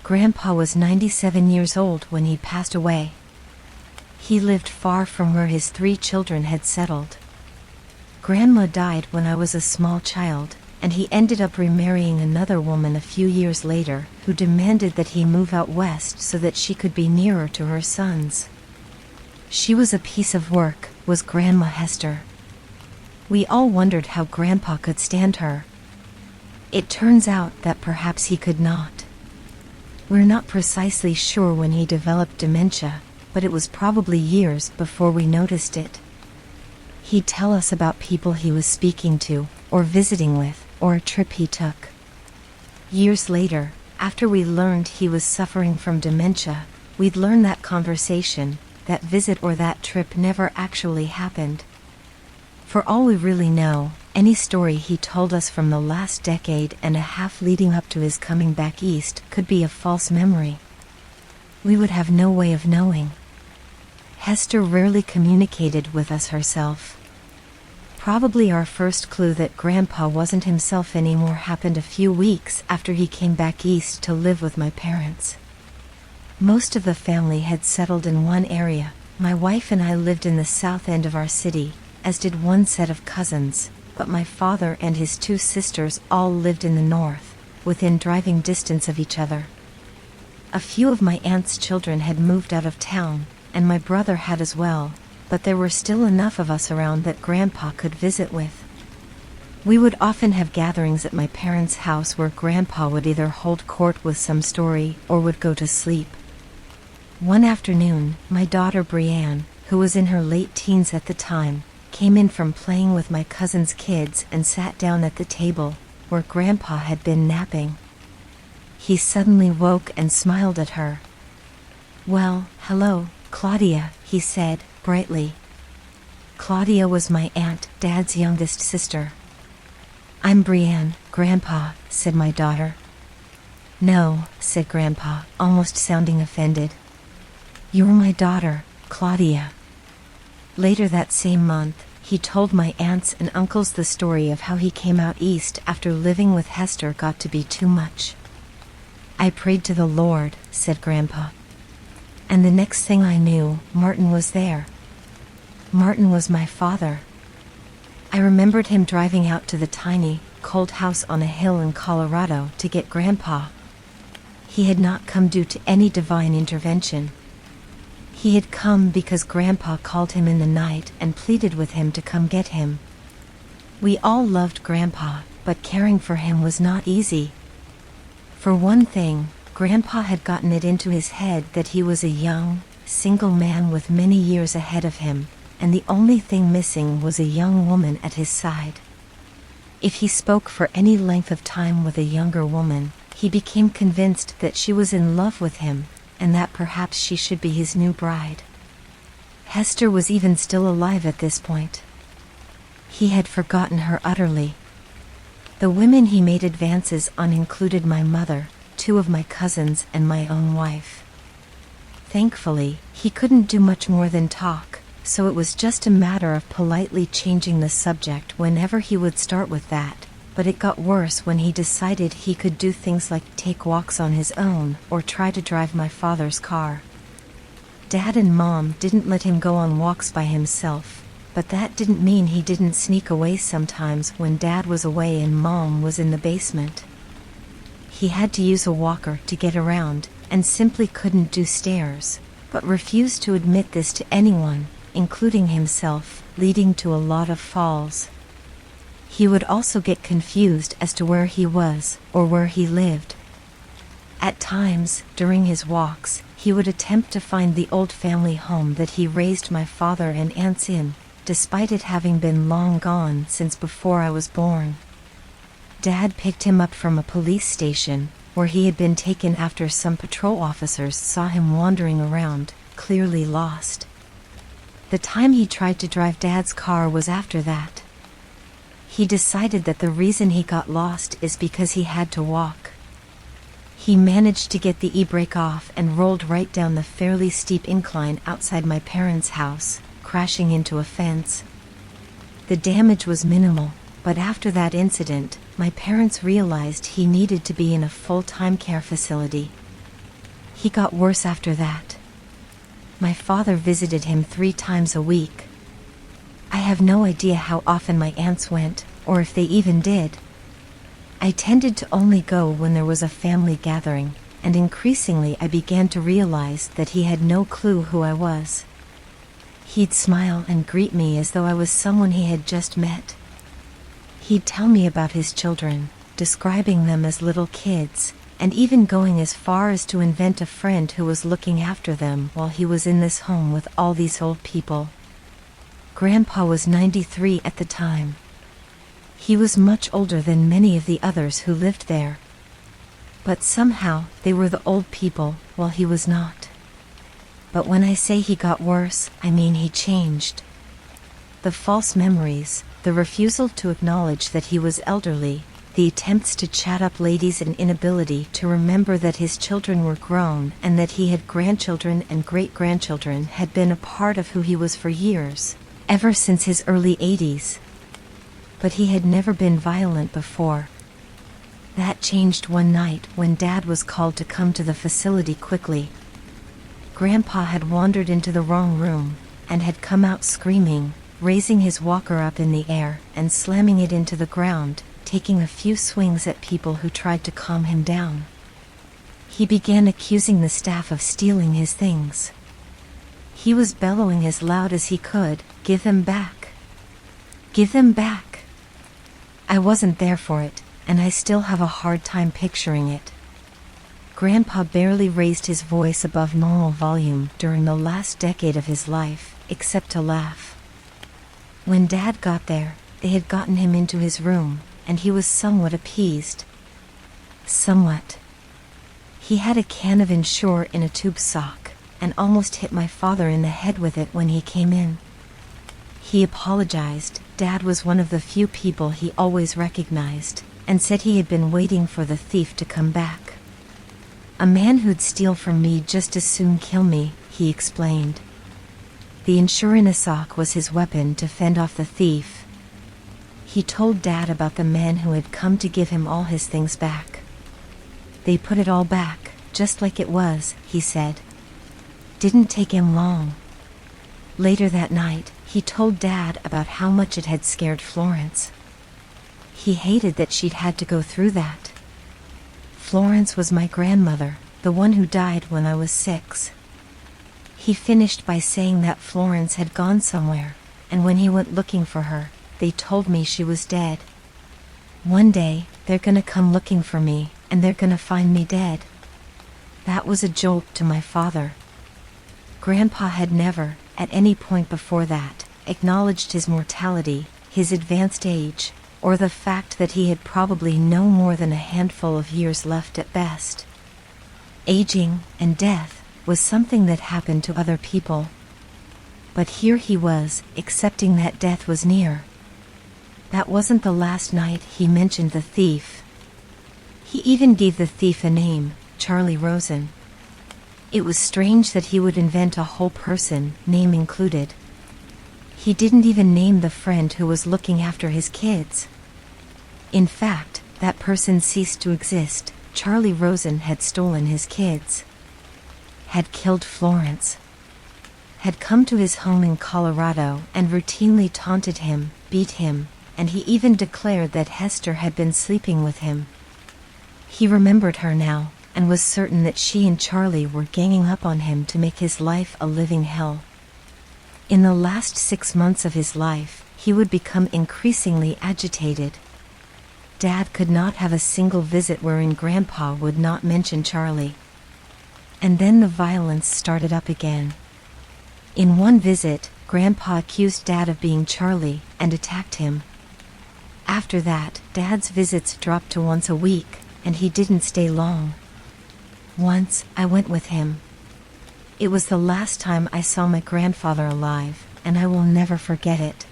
Grandpa was 97 years old when he passed away. He lived far from where his 3 children had settled. Grandma died when I was a small child, and he ended up remarrying another woman a few years later, who demanded that he move out west so that she could be nearer to her sons. She was a piece of work, was Grandma Hester. We all wondered how Grandpa could stand her. It turns out that perhaps he could not. We're not precisely sure when he developed dementia, but it was probably years before we noticed it. He'd tell us about people he was speaking to, or visiting with, or a trip he took. Years later, after we learned he was suffering from dementia, we'd learn that conversation, that visit or that trip never actually happened. For all we really know, any story he told us from the last decade and a half leading up to his coming back east could be a false memory. We would have no way of knowing. Hester rarely communicated with us herself. Probably our first clue that Grandpa wasn't himself anymore happened a few weeks after he came back east to live with my parents. Most of the family had settled in one area. My wife and I lived in the south end of our city, as did one set of cousins, but my father and his 2 sisters all lived in the north, within driving distance of each other. A few of my aunt's children had moved out of town, and my brother had as well, but there were still enough of us around that Grandpa could visit with. We would often have gatherings at my parents' house where Grandpa would either hold court with some story or would go to sleep. One afternoon, my daughter Brianne, who was in her late teens at the time, came in from playing with my cousin's kids and sat down at the table, where Grandpa had been napping. He suddenly woke and smiled at her. "Well, hello, Claudia," he said, brightly. Claudia was my aunt, Dad's youngest sister. "I'm Brianne, Grandpa," said my daughter. "No," said Grandpa, almost sounding offended. "You're my daughter, Claudia." Later that same month, he told my aunts and uncles the story of how he came out east after living with Hester got to be too much. "I prayed to the Lord," said Grandpa. "And the next thing I knew, Martin was there." Martin was my father. I remembered him driving out to the tiny, cold house on a hill in Colorado to get Grandpa. He had not come due to any divine intervention. He had come because Grandpa called him in the night and pleaded with him to come get him. We all loved Grandpa, but caring for him was not easy. For one thing, Grandpa had gotten it into his head that he was a young, single man with many years ahead of him, and the only thing missing was a young woman at his side. If he spoke for any length of time with a younger woman, he became convinced that she was in love with him, and that perhaps she should be his new bride. Hester was even still alive at this point. He had forgotten her utterly. The women he made advances on included my mother, 2 of my cousins, and my own wife. Thankfully, he couldn't do much more than talk, so it was just a matter of politely changing the subject whenever he would start with that. But it got worse when he decided he could do things like take walks on his own or try to drive my father's car. Dad and Mom didn't let him go on walks by himself, but that didn't mean he didn't sneak away sometimes when Dad was away and Mom was in the basement. He had to use a walker to get around and simply couldn't do stairs, but refused to admit this to anyone, including himself, leading to a lot of falls. He would also get confused as to where he was, or where he lived. At times, during his walks, he would attempt to find the old family home that he raised my father and aunts in, despite it having been long gone since before I was born. Dad picked him up from a police station, where he had been taken after some patrol officers saw him wandering around, clearly lost. The time he tried to drive Dad's car was after that. He decided that the reason he got lost is because he had to walk. He managed to get the e-brake off and rolled right down the fairly steep incline outside my parents' house, crashing into a fence. The damage was minimal, but after that incident, my parents realized he needed to be in a full-time care facility. He got worse after that. My father visited him 3 times a week. I have no idea how often my aunts went, or if they even did. I tended to only go when there was a family gathering, and increasingly I began to realize that he had no clue who I was. He'd smile and greet me as though I was someone he had just met. He'd tell me about his children, describing them as little kids, and even going as far as to invent a friend who was looking after them while he was in this home with all these old people. Grandpa was 93 at the time. He was much older than many of the others who lived there. But somehow they were the old people, while he was not. But when I say he got worse, I mean he changed. The false memories, the refusal to acknowledge that he was elderly, the attempts to chat up ladies and inability to remember that his children were grown and that he had grandchildren and great-grandchildren had been a part of who he was for years, ever since his early 80s. But he had never been violent before. That changed one night when Dad was called to come to the facility quickly. Grandpa had wandered into the wrong room, and had come out screaming, raising his walker up in the air and slamming it into the ground, taking a few swings at people who tried to calm him down. He began accusing the staff of stealing his things. He was bellowing as loud as he could, "Give them back! Give them back!" I wasn't there for it, and I still have a hard time picturing it. Grandpa barely raised his voice above normal volume during the last decade of his life, except to laugh. When Dad got there, they had gotten him into his room, and he was somewhat appeased. Somewhat. He had a can of Ensure in a tube sock, and almost hit my father in the head with it when he came in. He apologized. Dad was one of the few people he always recognized, and said he had been waiting for the thief to come back. "A man who'd steal from me just as soon kill me," he explained. The Ensure in a sock was his weapon to fend off the thief. He told Dad about the man who had come to give him all his things back. "They put it all back, just like it was," he said. "Didn't take him long." Later that night, he told Dad about how much it had scared Florence. He hated that she'd had to go through that. Florence was my grandmother, the one who died when I was 6. He finished by saying that Florence had gone somewhere, and when he went looking for her, they told me she was dead. "One day, they're gonna come looking for me, and they're gonna find me dead." That was a jolt to my father. Grandpa had never, at any point before that, acknowledged his mortality, his advanced age, or the fact that he had probably no more than a handful of years left at best. Aging and death was something that happened to other people. But here he was, accepting that death was near. That wasn't the last night he mentioned the thief. He even gave the thief a name, Charlie Rosen. It was strange that he would invent a whole person, name included. He didn't even name the friend who was looking after his kids. In fact, that person ceased to exist. Charlie Rosen had stolen his kids. Had killed Florence. Had come to his home in Colorado and routinely taunted him, beat him, and he even declared that Hester had been sleeping with him. He remembered her now, and was certain that she and Charlie were ganging up on him to make his life a living hell. In the last 6 months of his life, he would become increasingly agitated. Dad could not have a single visit wherein Grandpa would not mention Charlie. And then the violence started up again. In one visit, Grandpa accused Dad of being Charlie and attacked him. After that, Dad's visits dropped to once a week, and he didn't stay long. Once, I went with him. It was the last time I saw my grandfather alive, and I will never forget it.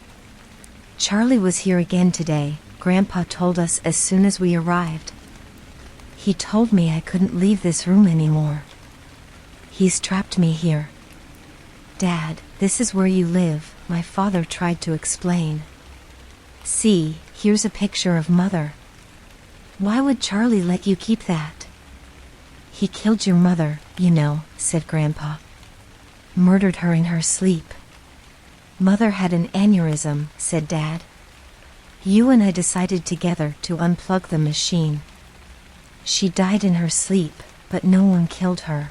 "Charlie was here again today," Grandpa told us as soon as we arrived. "He told me I couldn't leave this room anymore. He's trapped me here." "Dad, this is where you live," my father tried to explain. "See, here's a picture of Mother. Why would Charlie let you keep that?" He killed your mother, you know, said Grandpa. Murdered her in her sleep. Mother had an aneurysm, said Dad. You and I decided together to unplug the machine. She died in her sleep, but no one killed her.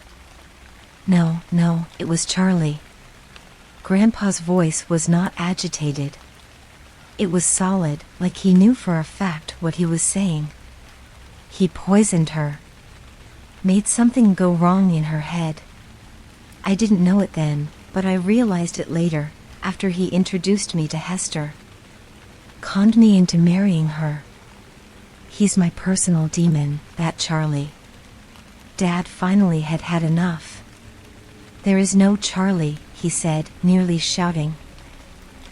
No, it was Charlie. Grandpa's voice was not agitated. It was solid, like he knew for a fact what he was saying. He poisoned her. Made something go wrong in her head. I didn't know it then, but I realized it later, after he introduced me to Hester. Conned me into marrying her. He's my personal demon, that Charlie. Dad finally had had enough. There is no Charlie, he said, nearly shouting.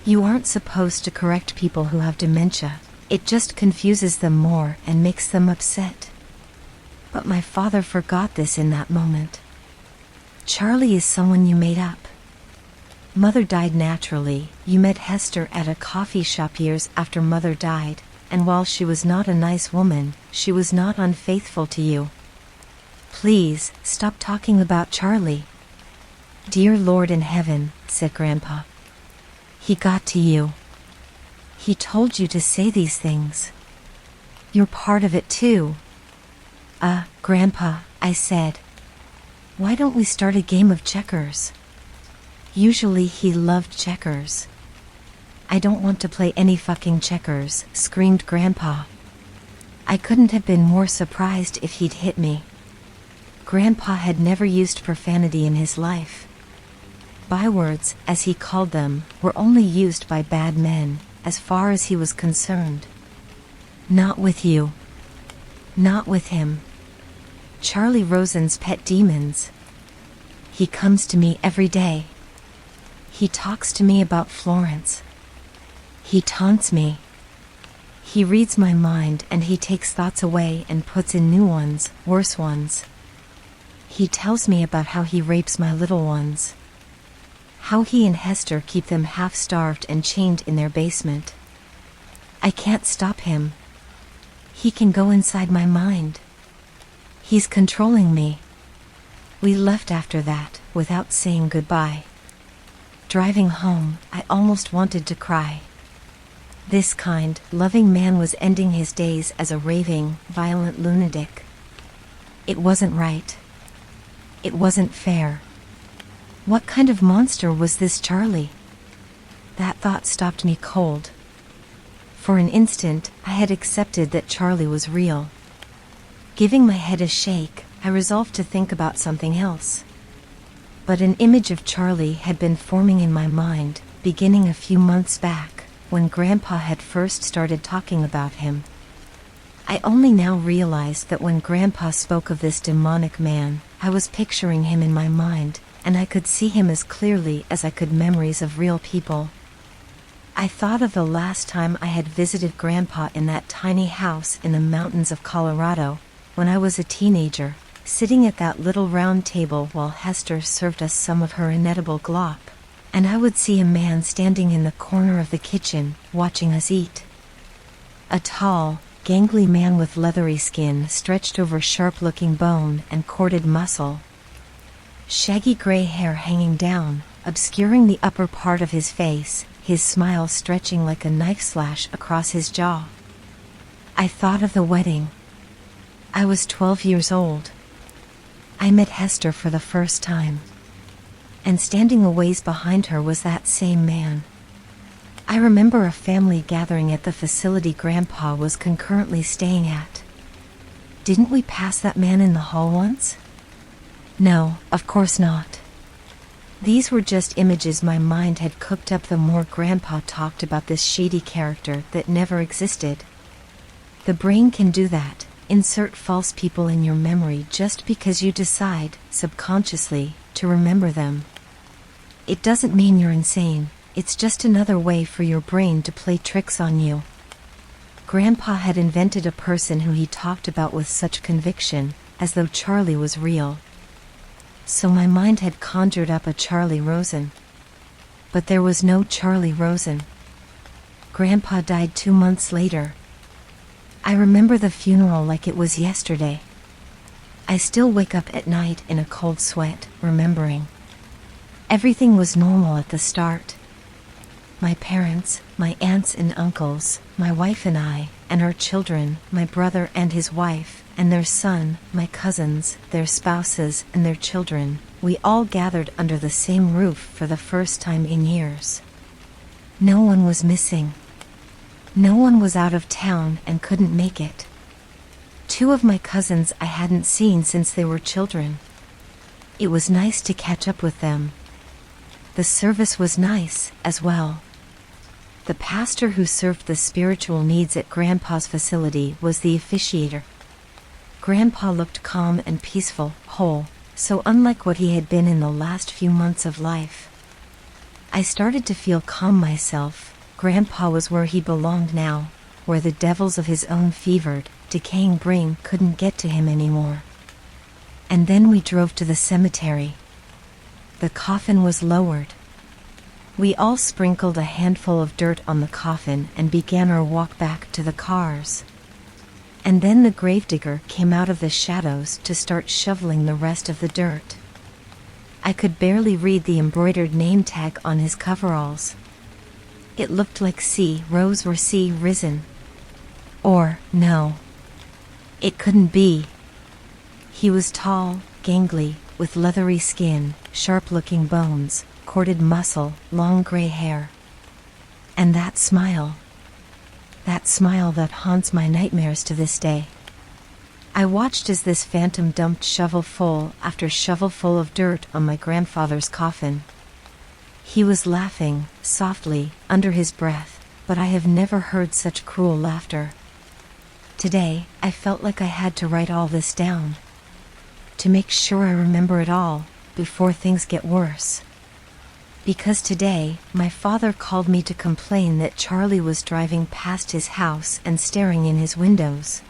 You aren't supposed to correct people who have dementia. It just confuses them more and makes them upset. But my father forgot this in that moment. Charlie is someone you made up. Mother died naturally. You met Hester at a coffee shop years after Mother died, and while she was not a nice woman, she was not unfaithful to you. Please, stop talking about Charlie. Dear Lord in heaven, said Grandpa. He got to you. He told you to say these things. You're part of it too. Grandpa, I said. Why don't we start a game of checkers? Usually he loved checkers. I don't want to play any fucking checkers, screamed Grandpa. I couldn't have been more surprised if he'd hit me. Grandpa had never used profanity in his life. Bywords, as he called them, were only used by bad men, as far as he was concerned. Not with you. Not with him. Charlie Rosen's pet demons. He comes to me every day. He talks to me about Florence. He taunts me. He reads my mind and he takes thoughts away and puts in new ones, worse ones. He tells me about how he rapes my little ones. How he and Hester keep them half-starved and chained in their basement. I can't stop him. He can go inside my mind. He's controlling me. We left after that, without saying goodbye. Driving home, I almost wanted to cry. This kind, loving man was ending his days as a raving, violent lunatic. It wasn't right. It wasn't fair. What kind of monster was this Charlie? That thought stopped me cold. For an instant, I had accepted that Charlie was real. Giving my head a shake, I resolved to think about something else. But an image of Charlie had been forming in my mind, beginning a few months back, when Grandpa had first started talking about him. I only now realized that when Grandpa spoke of this demonic man, I was picturing him in my mind, and I could see him as clearly as I could memories of real people. I thought of the last time I had visited Grandpa in that tiny house in the mountains of Colorado, when I was a teenager, sitting at that little round table while Hester served us some of her inedible glop, and I would see a man standing in the corner of the kitchen, watching us eat. A tall, gangly man with leathery skin stretched over sharp-looking bone and corded muscle. Shaggy gray hair hanging down, obscuring the upper part of his face, his smile stretching like a knife slash across his jaw. I thought of the wedding. I was 12 years old. I met Hester for the first time. And standing a ways behind her was that same man. I remember a family gathering at the facility Grandpa was concurrently staying at. Didn't we pass that man in the hall once? No, of course not. These were just images my mind had cooked up the more Grandpa talked about this shady character that never existed. The brain can do that. Insert false people in your memory just because you decide, subconsciously, to remember them. It doesn't mean you're insane, it's just another way for your brain to play tricks on you. Grandpa had invented a person who he talked about with such conviction, as though Charlie was real. So my mind had conjured up a Charlie Rosen. But there was no Charlie Rosen. Grandpa died 2 months later. I remember the funeral like it was yesterday. I still wake up at night in a cold sweat, remembering. Everything was normal at the start. My parents, my aunts and uncles, my wife and I, and our children, my brother and his wife, and their son, my cousins, their spouses, and their children, we all gathered under the same roof for the first time in years. No one was missing. No one was out of town and couldn't make it. 2 of my cousins I hadn't seen since they were children. It was nice to catch up with them. The service was nice, as well. The pastor who served the spiritual needs at Grandpa's facility was the officiator. Grandpa looked calm and peaceful, whole, so unlike what he had been in the last few months of life. I started to feel calm myself. Grandpa was where he belonged now, where the devils of his own fevered, decaying brain couldn't get to him anymore. And then we drove to the cemetery. The coffin was lowered. We all sprinkled a handful of dirt on the coffin and began our walk back to the cars. And then the gravedigger came out of the shadows to start shoveling the rest of the dirt. I could barely read the embroidered name tag on his coveralls. It looked like C. Rose or C. Risen. Or, no. It couldn't be. He was tall, gangly, with leathery skin, sharp-looking bones, corded muscle, long gray hair. And that smile that haunts my nightmares to this day. I watched as this phantom dumped shovelful after shovelful of dirt on my grandfather's coffin. He was laughing, softly, under his breath, but I have never heard such cruel laughter. Today, I felt like I had to write all this down. To make sure I remember it all, before things get worse. Because today, my father called me to complain that Charlie was driving past his house and staring in his windows.